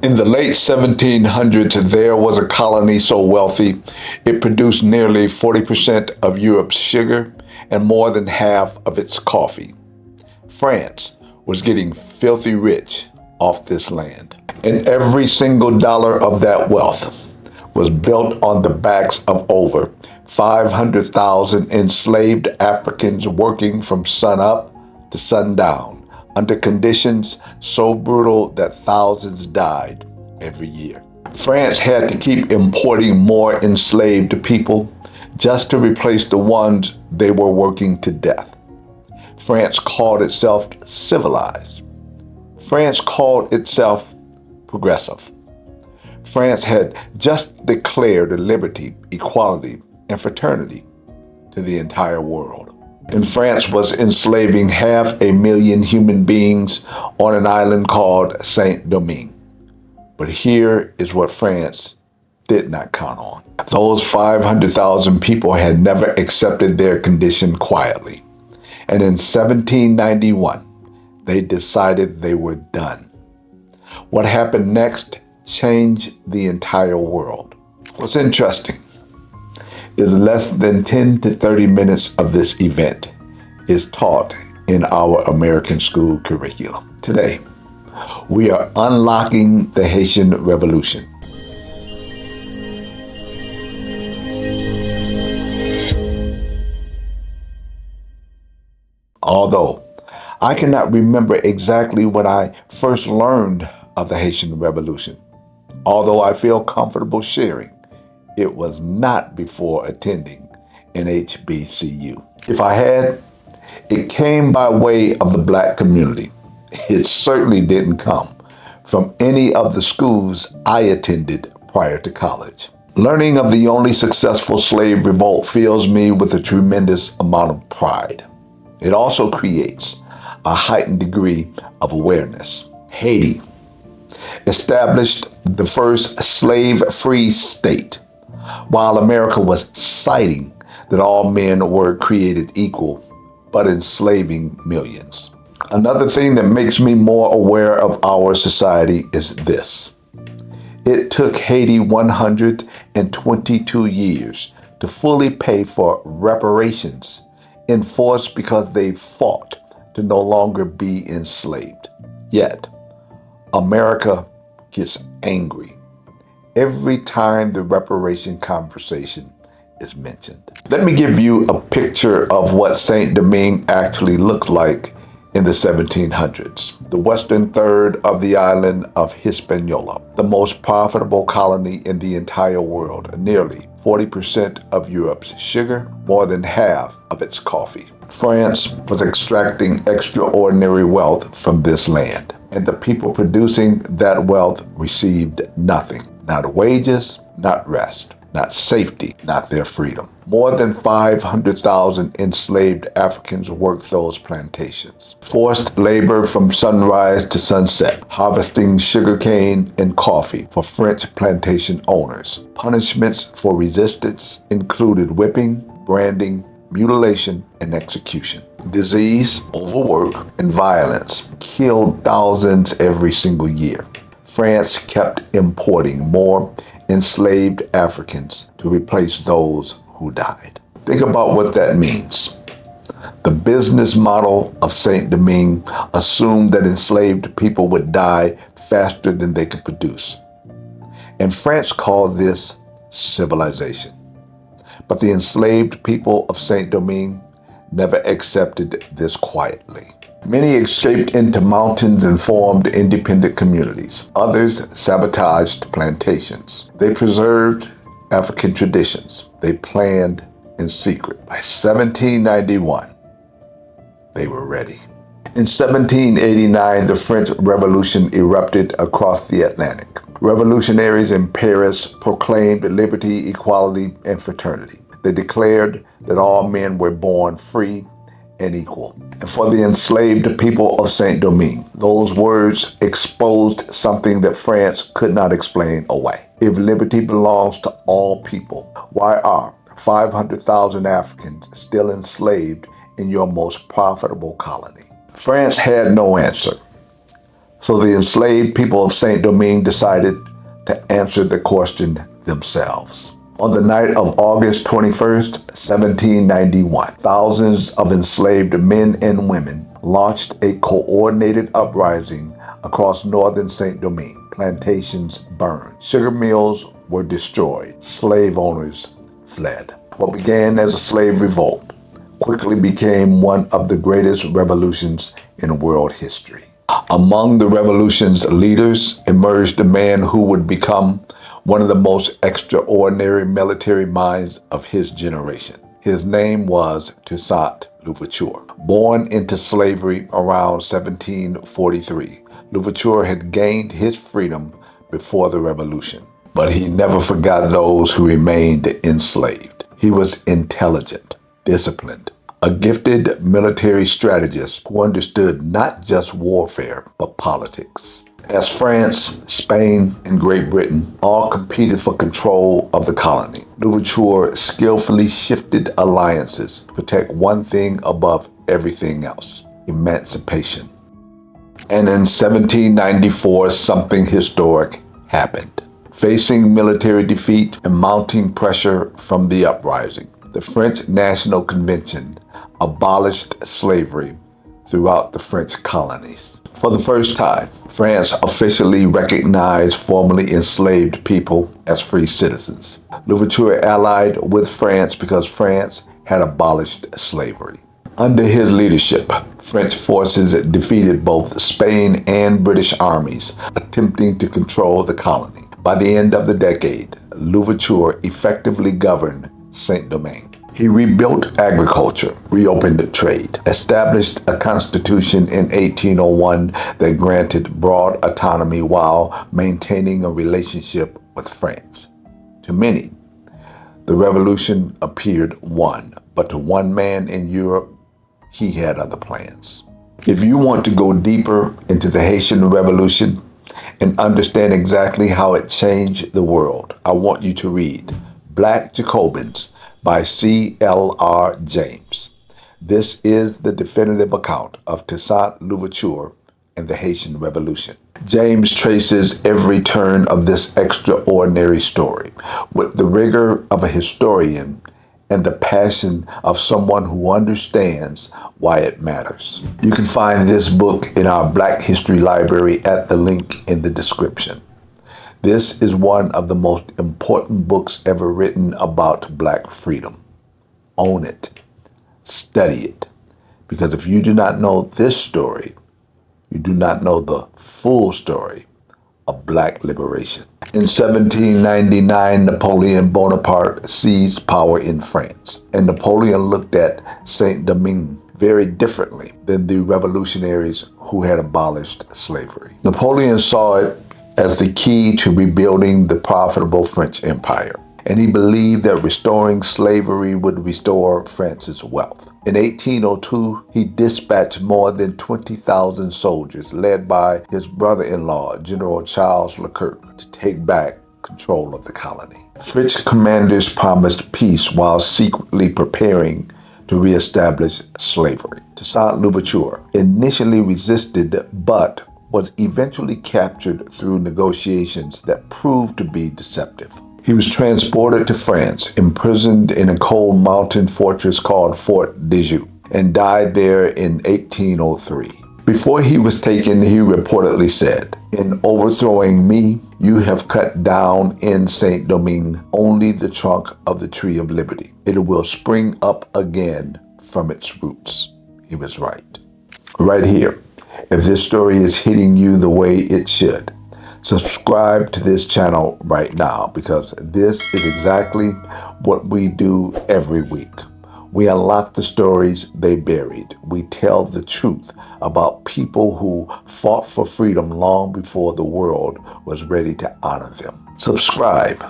In the late 1700s, there was a colony so wealthy it produced nearly 40% of Europe's sugar and more than half of its coffee. France was getting filthy rich off this land. And every single dollar of that wealth was built on the backs of over 500,000 enslaved Africans working from sunup to sundown under conditions so brutal that thousands died every year. France had to keep importing more enslaved people just to replace the ones they were working to death. France called itself civilized. France called itself progressive. France had just declared liberty, equality, and fraternity to the entire world. And France was enslaving 500,000 human beings on an island called Saint-Domingue. But here is what France did not count on. Those 500,000 people had never accepted their condition quietly. And in 1791, they decided they were done. What happened next changed the entire world. What's interesting is less than 10 to 30 minutes of this event is taught in our American school curriculum. Today, we are unlocking the Haitian Revolution. Although I cannot remember exactly when I first learned of the Haitian Revolution, although I feel comfortable sharing, it was not before attending an HBCU. If I had, it came by way of the Black community. It certainly didn't come from any of the schools I attended prior to college. Learning of the only successful slave revolt fills me with a tremendous amount of pride. It also creates a heightened degree of awareness. Haiti established the first slave-free state, while America was citing that all men were created equal, but enslaving millions. Another thing that makes me more aware of our society is this. It took Haiti 122 years to fully pay for reparations enforced because they fought to no longer be enslaved. Yet, America gets angry every time the reparation conversation is mentioned. Let me give you a picture of what Saint-Domingue actually looked like in the 1700s. The western third of the island of Hispaniola, the most profitable colony in the entire world, nearly 40% of Europe's sugar, more than half of its coffee. France was extracting extraordinary wealth from this land, and the people producing that wealth received nothing. Not wages, not rest, not safety, not their freedom. More than 500,000 enslaved Africans worked those plantations. Forced labor from sunrise to sunset, harvesting sugarcane and coffee for French plantation owners. Punishments for resistance included whipping, branding, mutilation, and execution. Disease, overwork, and violence killed thousands every single year. France kept importing more enslaved Africans to replace those who died. Think about what that means. The business model of Saint-Domingue assumed that enslaved people would die faster than they could produce. And France called this civilization. But the enslaved people of Saint-Domingue never accepted this quietly. Many escaped into mountains and formed independent communities. Others sabotaged plantations. They preserved African traditions. They planned in secret. By 1791, they were ready. In 1789, the French Revolution erupted across the Atlantic. Revolutionaries in Paris proclaimed liberty, equality, and fraternity. They declared that all men were born free and equal. And for the enslaved people of Saint-Domingue, those words exposed something that France could not explain away. If liberty belongs to all people, why are 500,000 Africans still enslaved in your most profitable colony? France had no answer. So the enslaved people of Saint-Domingue decided to answer the question themselves. On the night of August 21st, 1791, thousands of enslaved men and women launched a coordinated uprising across northern Saint-Domingue. Plantations burned, sugar mills were destroyed, slave owners fled. What began as a slave revolt quickly became one of the greatest revolutions in world history. Among the revolution's leaders emerged a man who would become one of the most extraordinary military minds of his generation. His name was Toussaint Louverture. Born into slavery around 1743, Louverture had gained his freedom before the revolution, but he never forgot those who remained enslaved. He was intelligent, disciplined, a gifted military strategist who understood not just warfare, but politics. As France, Spain, and Great Britain all competed for control of the colony, Louverture skillfully shifted alliances to protect one thing above everything else: emancipation. And in 1794, something historic happened. Facing military defeat and mounting pressure from the uprising, the French National Convention abolished slavery throughout the French colonies. For the first time, France officially recognized formerly enslaved people as free citizens. Louverture allied with France because France had abolished slavery. Under his leadership, French forces defeated both Spain and British armies, attempting to control the colony. By the end of the decade, Louverture effectively governed Saint-Domingue. He rebuilt agriculture, reopened trade, established a constitution in 1801 that granted broad autonomy while maintaining a relationship with France. To many, the revolution appeared won, but to one man in Europe, he had other plans. If you want to go deeper into the Haitian Revolution and understand exactly how it changed the world, I want you to read Black Jacobins by C.L.R. James. This is the definitive account of Toussaint Louverture and the Haitian Revolution. James traces every turn of this extraordinary story with the rigor of a historian and the passion of someone who understands why it matters. You can find this book in our Black History Library at the link in the description. This is one of the most important books ever written about Black freedom. Own it. Study it. Because if you do not know this story, you do not know the full story of Black liberation. In 1799, Napoleon Bonaparte seized power in France, and Napoleon looked at Saint-Domingue very differently than the revolutionaries who had abolished slavery. Napoleon saw it as the key to rebuilding the profitable French Empire, and he believed that restoring slavery would restore France's wealth. In 1802, he dispatched more than 20,000 soldiers, led by his brother-in-law, General Charles Leclerc, to take back control of the colony. French commanders promised peace while secretly preparing to reestablish slavery. Toussaint Louverture initially resisted, but was eventually captured through negotiations that proved to be deceptive. He was transported to France, imprisoned in a cold mountain fortress called Fort de Joux, and died there in 1803. Before he was taken, he reportedly said, "In overthrowing me, you have cut down in Saint-Domingue only the trunk of the tree of liberty. It will spring up again from its roots." He was right. Right here. If this story is hitting you the way it should, subscribe to this channel right now, because this is exactly what we do every week. We unlock the stories they buried. We tell the truth about people who fought for freedom long before the world was ready to honor them. Subscribe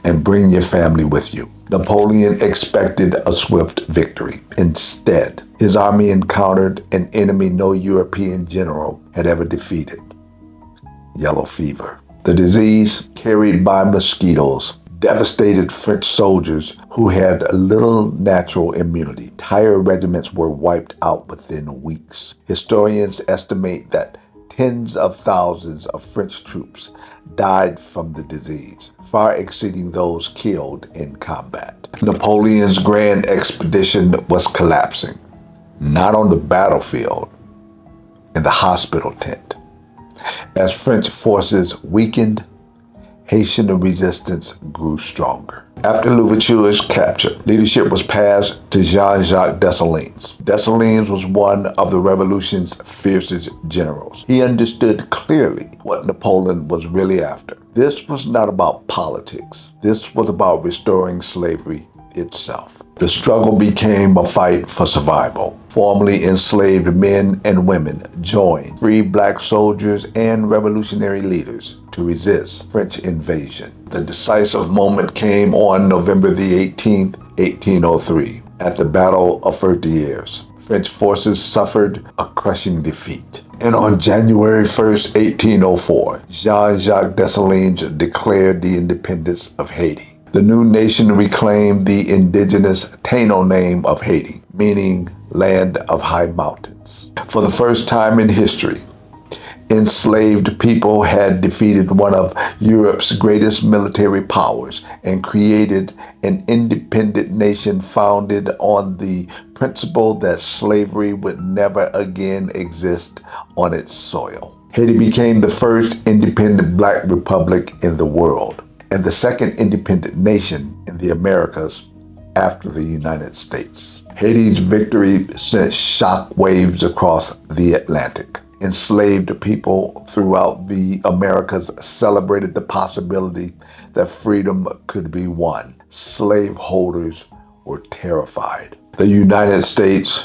and bring your family with you. Napoleon expected a swift victory. Instead, his army encountered an enemy no European general had ever defeated: yellow fever. The disease, carried by mosquitoes, devastated French soldiers who had little natural immunity. Entire regiments were wiped out within weeks. Historians estimate that tens of thousands of French troops died from the disease, far exceeding those killed in combat. Napoleon's grand expedition was collapsing, not on the battlefield, in the hospital tent. As French forces weakened, Haitian resistance grew stronger. After Louverture's capture, leadership was passed to Jean-Jacques Dessalines. Dessalines was one of the revolution's fiercest generals. He understood clearly what Napoleon was really after. This was not about politics. This was about restoring slavery itself. The struggle became a fight for survival. Formerly enslaved men and women joined free black soldiers and revolutionary leaders to resist French invasion. The decisive moment came on November the 18th, 1803, at the Battle of Fraternity. French forces suffered a crushing defeat. And on January 1st, 1804, Jean-Jacques Dessalines declared the independence of Haiti. The new nation reclaimed the indigenous Taino name of Haiti, meaning land of high mountains. For the first time in history, enslaved people had defeated one of Europe's greatest military powers and created an independent nation founded on the principle that slavery would never again exist on its soil. Haiti became the first independent black republic in the world, and the second independent nation in the Americas after the United States. Haiti's victory sent shock waves across the Atlantic. Enslaved people throughout the Americas celebrated the possibility that freedom could be won. Slaveholders were terrified. The United States,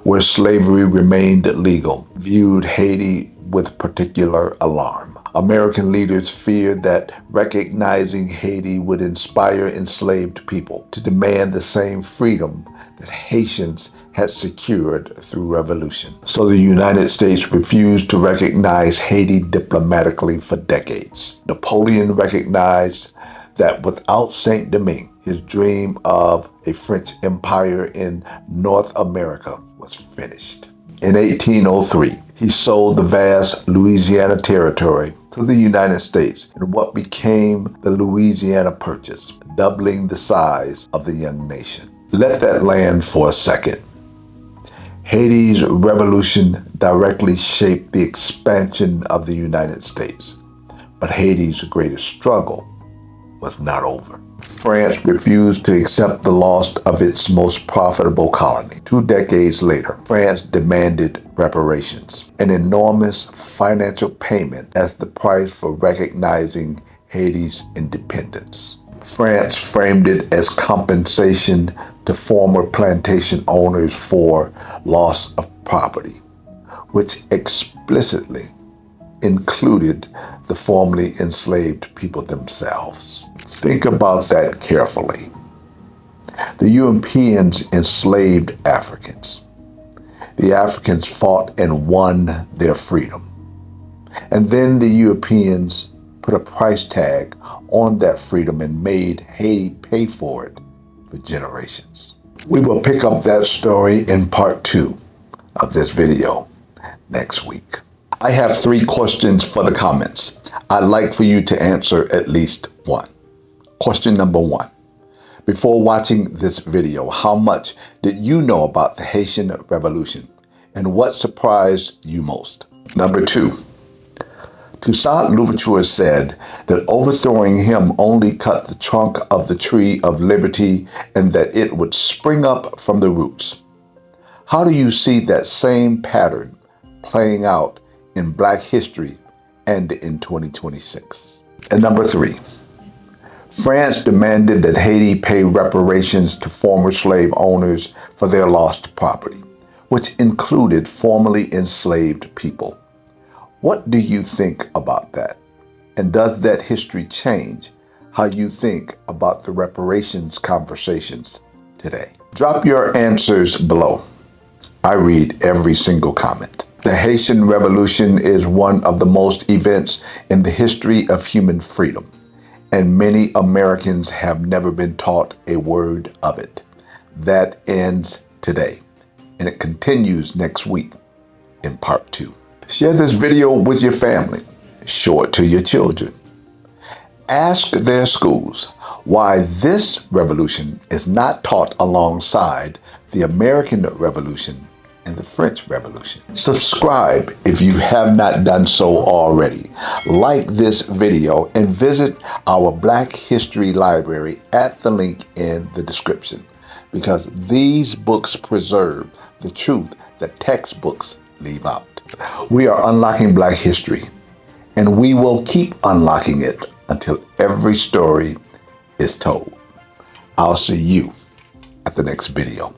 where slavery remained legal, viewed Haiti with particular alarm. American leaders feared that recognizing Haiti would inspire enslaved people to demand the same freedom that Haitians had secured through revolution. So the United States refused to recognize Haiti diplomatically for decades. Napoleon recognized that without Saint-Domingue, his dream of a French empire in North America was finished. In 1803, he sold the vast Louisiana territory to the United States in what became the Louisiana Purchase, doubling the size of the young nation. Let that land for a second. Haiti's revolution directly shaped the expansion of the United States, but Haiti's greatest struggle was not over. France refused to accept the loss of its most profitable colony. 2 decades later, France demanded reparations, an enormous financial payment as the price for recognizing Haiti's independence. France framed it as compensation to former plantation owners for loss of property, which explicitly included the formerly enslaved people themselves. Think about that carefully. The Europeans enslaved Africans. The Africans fought and won their freedom. And then the Europeans put a price tag on that freedom and made Haiti pay for it for generations. We will pick up that story in part 2 of this video next week. I have 3 questions for the comments. I'd like for you to answer at least one. Question number 1. Before watching this video, how much did you know about the Haitian Revolution and what surprised you most? Number 2. Toussaint Louverture said that overthrowing him only cut the trunk of the tree of liberty and that it would spring up from the roots. How do you see that same pattern playing out in Black history and in 2026? And number 3. France demanded that Haiti pay reparations to former slave owners for their lost property, which included formerly enslaved people. What do you think about that? And does that history change how you think about the reparations conversations today? Drop your answers below. I read every single comment. The Haitian Revolution is one of the most events in the history of human freedom, and many Americans have never been taught a word of it. That ends today, and it continues next week in part 2. Share this video with your family. Show it to your children. Ask their schools why this revolution is not taught alongside the American Revolution and the French Revolution. Subscribe if you have not done so already. Like this video and visit our Black History Library at the link in the description, because these books preserve the truth that textbooks leave out. We are unlocking Black history, and we will keep unlocking it until every story is told. I'll see you at the next video.